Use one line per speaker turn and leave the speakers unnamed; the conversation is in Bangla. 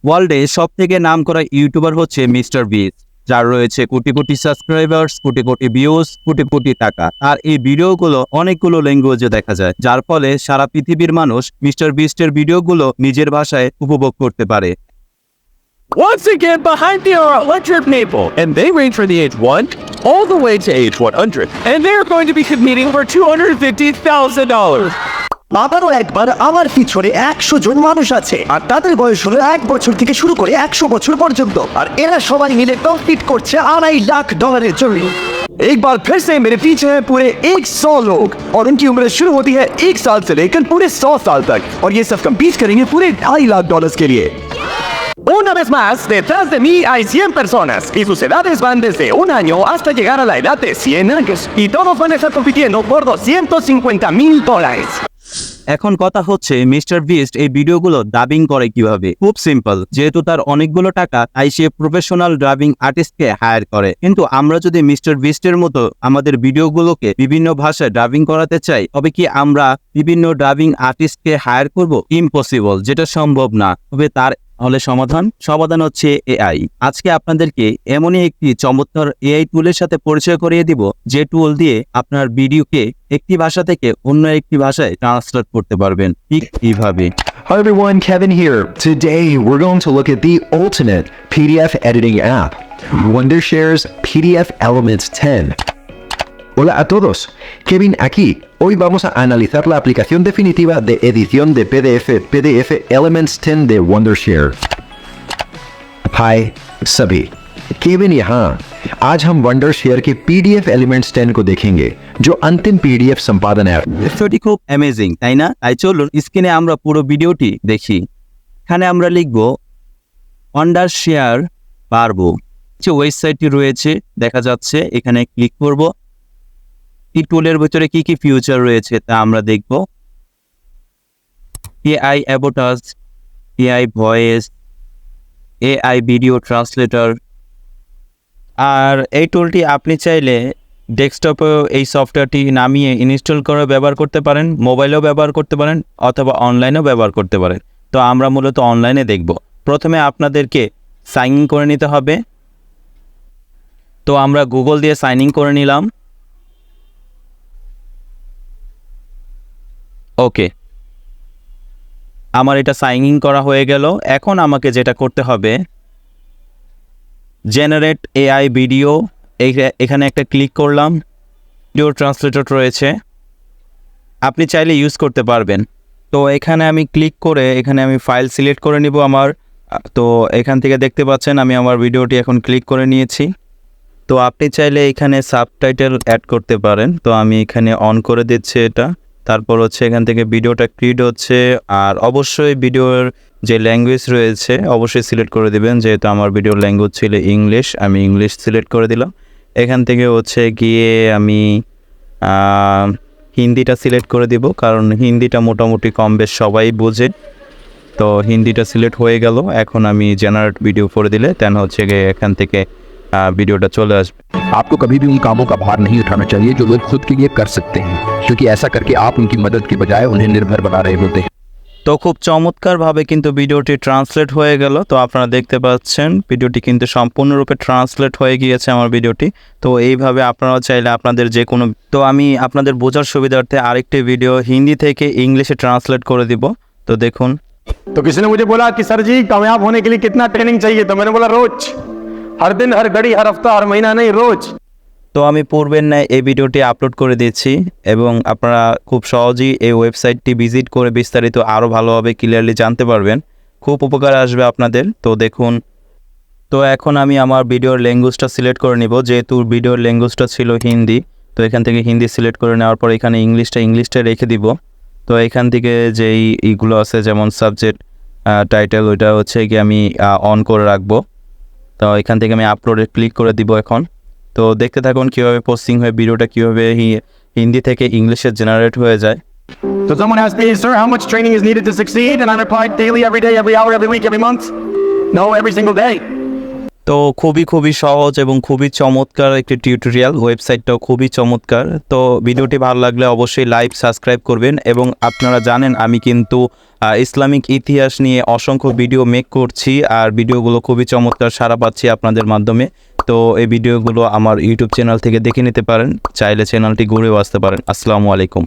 ওয়ার্ল্ডে সব থেকে নাম করা ইউটিউবার হচ্ছে মিস্টার বিস্ট, যার রয়েছে কোটি কোটি সাবস্ক্রাইবার্স, কোটি কোটি ভিউজ, কোটি কোটি টাকা। আর এই ভিডিওগুলো অনেকগুলো ল্যাঙ্গুয়েজে দেখা যায়, যার ফলে সারা পৃথিবীর মানুষ মিস্টার বিস্টের ভিডিওগুলো নিজের ভাষায় উপভোগ করতে পারে।
Once again, behind me are 100 people, and they range from the age 1 all the way to age 100, and they're going to be competing for $250,000.
আবারও একবার আমার পিছনে 100 জন মানুষ আছে, আর তাদের বয়স হলো 1 বছর থেকে শুরু করে 100 বছর পর্যন্ত, আর এরা সবাই মিলে কম্পিট করছে $2.5 लाख জন্য। एक बार फिर से मेरे पीछे है पूरे 100 लोग, और इनकी उम्र शुरू होती है 1 साल से लेकर पूरे 100 साल तक, और ये सब कम्पीट करेंगे पूरे $2.5 लाख के लिए। Una vez más, detrás de mí hay 100 personas y sus edades van desde 1 año hasta llegar a la edad de 100 años, y todos van a estar compitiendo por $250,000.
এখন কথা হচ্ছে মিস্টার বিস্ট এই ভিডিওগুলো ডাবিং করে কিভাবে। খুব সিম্পল, যেহেতু তার অনেকগুলো টাকা, তাই সে প্রফেশনাল ডাবিং আর্টিস্টকে হায়ার করে। কিন্তু আমরা যদি মিস্টার বিস্টের মতো আমাদের ভিডিওগুলোকে বিভিন্ন ভাষায় ডাবিং করাতে চাই, তবে কি আমরা বিভিন্ন ডাবিং আর্টিস্টকে হায়ার করব? ইম্পসিবল, যেটা সম্ভব না। তবে তার হলে সমাধান হচ্ছে এআই। আজকে আপনাদেরকে এমনই একটি চমৎকার এআই টুলের সাথে পরিচয় করিয়ে দিব, যে টুল দিয়ে আপনার ভিডিওকে একটি ভাষা থেকে অন্য একটি ভাষায় ট্রান্সলেট করতে পারবেন ঠিক এইভাবে।
Hi everyone, Kevin here. Today we're going to look at the ultimate PDF editing app, Wondershare's PDF Elements 10. Hola a todos, Kevin aquí. Hoy vamos a analizar la aplicación definitiva de edición de PDF Elements 10 de Wondershare. Hi सभी, केविन यहाँ। आज हम Wondershare के PDF Elements 10 को देखेंगे, जो अंतिम PDF संपादन ऐप।
বিষয়টি খুব অ্যামেজিং, তাই না? তাই চলুন স্ক্রিনে আমরা পুরো ভিডিওটি দেখি। এখানে আমরা লিখব Wondershare পারবো। যে ওয়েবসাইটটি রয়েছে দেখা যাচ্ছে, এখানে ক্লিক করব। এই টুলের ভিতরে কি কি ফিচার রয়েছে তা আমরা দেখব। এআই অ্যাবোটাস, AI voice, AI video translator. আর এই টুলটি আপনি চাইলে ডেস্কটপেও এই সফটওয়্যারটি নামিয়ে ইনস্টল করে ব্যবহার করতে পারেন, মোবাইলেও ব্যবহার করতে পারেন, অথবা অনলাইনেও ব্যবহার করতে পারেন। তো আমরা মূলত অনলাইনে দেখব। প্রথমে আপনাদেরকে সাইন ইন করে নিতে হবে। তো আমরা গুগল দিয়ে সাইন ইন করে নিলাম। ওকে, আমার এটা সাইন ইন করা হয়ে গেল। এখন আমাকে যেটা করতে হবে, জেনারেট এআই ভিডিও, এখানে একটা ক্লিক করলাম। ভিডিও ট্রান্সলেটর রয়েছে, আপনি চাইলে ইউজ করতে পারবেন। তো এখানে আমি ক্লিক করে এখানে আমি ফাইল সিলেক্ট করে নিব আমার। তো এখান থেকে দেখতে পাচ্ছেন আমি আমার ভিডিওটি এখন ক্লিক করে নিয়েছি। তো আপনি চাইলে এখানে সাবটাইটেল অ্যাড করতে পারেন। তো আমি এখানে অন করে দিচ্ছি এটা। তারপর হচ্ছে এখান থেকে ভিডিওটা ক্রিয়েট হচ্ছে, আর অবশ্যই ভিডিওর যে ল্যাঙ্গুয়েজ রয়েছে অবশ্যই সিলেক্ট করে দিবেন। যেহেতু আমার ভিডিওর ল্যাঙ্গুয়েজ ছিল ইংলিশ, আমি ইংলিশ সিলেক্ট করে দিলাম। এখান থেকে হচ্ছে গিয়ে আমি হিন্দিটা সিলেক্ট করে দিব, কারণ হিন্দিটা মোটামুটি কম বেশ সবাই বোঝে। তো হিন্দিটা সিলেক্ট হয়ে গেল। এখন আমি জেনারেট ভিডিও করে দিলে দেন হচ্ছে গিয়ে এখান থেকে ভিডিওটা চলে আসবে।
आपको कभी भी उन कामों का भार नहीं उठाना चाहिए जो लोग खुद के लिए कर सकते हैं, क्योंकि ऐसा करके आप उनकी मदद के बजाय उन्हें निर्भर बना रहे होते हैं।
তো খুব চমৎকারভাবে কিন্তু ভিডিওটি ট্রান্সলেট হয়ে গেল। তো আপনারা দেখতে পাচ্ছেন ভিডিওটি কিন্তু সম্পূর্ণরূপে ট্রান্সলেট হয়ে গিয়েছে আমার ভিডিওটি। তো এইভাবে আপনারাও চাইলে আপনাদের যে কোনো, তো আমি আপনাদের বোঝার সুবিধার্থে আরেকটি ভিডিও হিন্দি থেকে ইংলিশে ট্রান্সলেট করে দিব। তো দেখুন।
तो किसी ने मुझे बोला कि सर जी कामयाब होने के लिए कितना ट्रेनिंग चाहिए, तो मैंने बोला रोज, हर दिन, हर घड़ी, हर हफ्ता, हर महीना नहीं, रोज।
তো আমি পূর্বের ন্যায় এই ভিডিওটি আপলোড করে দিচ্ছি, এবং আপনারা খুব সহজেই এই ওয়েবসাইটটি ভিজিট করে বিস্তারিত আরও ভালোভাবে ক্লিয়ারলি জানতে পারবেন। খুব উপকার আসবে আপনাদের। তো দেখুন। তো এখন আমি আমার ভিডিওর ল্যাঙ্গুয়েজটা সিলেক্ট করে নিব, যেহেতু ভিডিওর ল্যাঙ্গুয়েজটা ছিল হিন্দি। তো এখান থেকে হিন্দি সিলেক্ট করে নেওয়ার পর এখানে ইংলিশটা রেখে দিব। তো এখান থেকে যেই এইগুলো আছে যেমন সাবজেক্ট, টাইটেল, ওইটা হচ্ছে কি আমি অন করে রাখবো। তো এখান থেকে আমি আপলোডে ক্লিক করে দিব এখন। তো দেখতে থাকুন কীভাবে পোস্টিং হয়ে ভিডিওটা কীভাবে হিন্দি থেকে ইংলিশে জেনারেট হয়ে যায়।
So someone asked me, sir, how much training is needed to succeed? And I replied, daily, every day, every hour, every week, every month. No, every single day.
তো খুবই সহজ এবং খুবই চমৎকার একটি টিউটোরিয়াল, ওয়েবসাইটটাও খুবই চমৎকার। তো ভিডিওটি ভালো লাগলে অবশ্যই লাইক সাবস্ক্রাইব করবেন। এবং আপনারা জানেন আমি কিন্তু ইসলামিক ইতিহাস নিয়ে অসংখ্য ভিডিও মেক করছি, আর ভিডিওগুলো খুবই চমৎকার সাড়া পাচ্ছি আপনাদের মাধ্যমে। তো এই ভিডিওগুলো আমার ইউটিউব চ্যানেল থেকে দেখে নিতে পারেন, চাইলে চ্যানেলটি ঘুরেও আসতে পারেন। আসসালামু আলাইকুম।